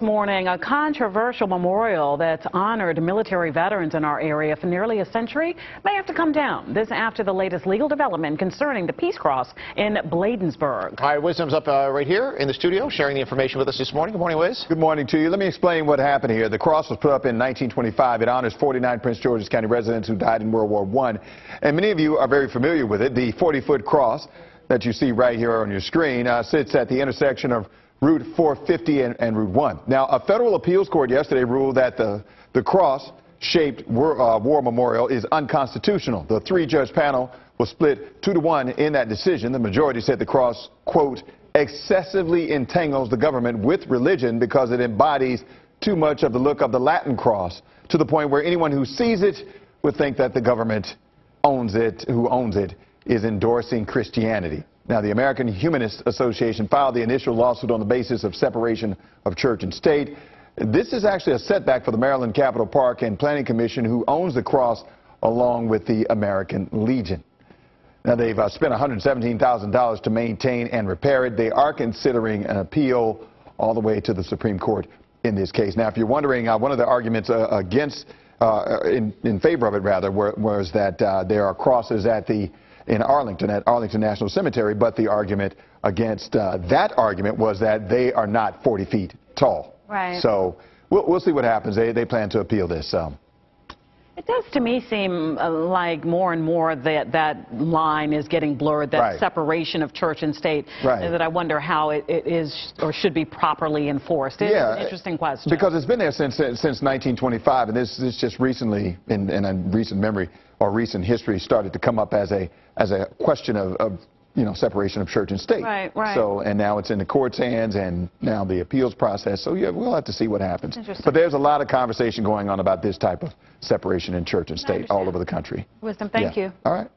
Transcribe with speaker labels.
Speaker 1: Morning, a controversial memorial that's honored military veterans in our area for nearly a century may have to come down. This after the latest legal development concerning the Peace Cross in Bladensburg.
Speaker 2: All right, Wisdom's up right here in the studio, sharing the information with us this morning. Good morning, Wiz.
Speaker 3: Good morning to you. Let me explain what happened here. The cross was put up in 1925. It honors 49 Prince George's County residents who died in World War I. And many of you are very familiar with it. The 40-foot cross that you see right here on your screen sits at the intersection of Route 450 and Route 1. Now, a federal appeals court yesterday ruled that the cross-shaped war memorial is unconstitutional. The three-judge panel was split 2-1 in that decision. The majority said the cross, quote, excessively entangles the government with religion because it embodies too much of the look of the Latin cross, to the point where anyone who sees it would think that the government owns it, who owns it is endorsing Christianity. Now, the American Humanist Association filed the initial lawsuit on the basis of separation of church and state. This is actually a setback for the Maryland Capitol Park and Planning Commission, who owns the cross along with the American Legion. Now, they've spent $117,000 to maintain and repair it. They are considering an appeal all the way to the Supreme Court in this case. Now, if you're wondering, one of the arguments in favor of it, rather, was that there are crosses in Arlington, at Arlington National Cemetery, but the argument against that argument was that they are not 40 feet tall.
Speaker 1: Right.
Speaker 3: So we'll see what happens. They plan to appeal this.
Speaker 1: It does to me seem like more and more that line is getting blurred, that
Speaker 3: right.
Speaker 1: separation of church and state,
Speaker 3: right.
Speaker 1: that I wonder how it is or should be properly enforced. It's an interesting question.
Speaker 3: Because it's been there since 1925, and this just recently, in recent memory or recent history, started to come up as a question of separation of church and state.
Speaker 1: Right, right.
Speaker 3: So, and now it's in the court's hands, and now the appeals process. So, yeah, we'll have to see what happens. But there's a lot of conversation going on about this type of separation in church and state all over the country.
Speaker 1: Wisdom, thank you.
Speaker 3: All right.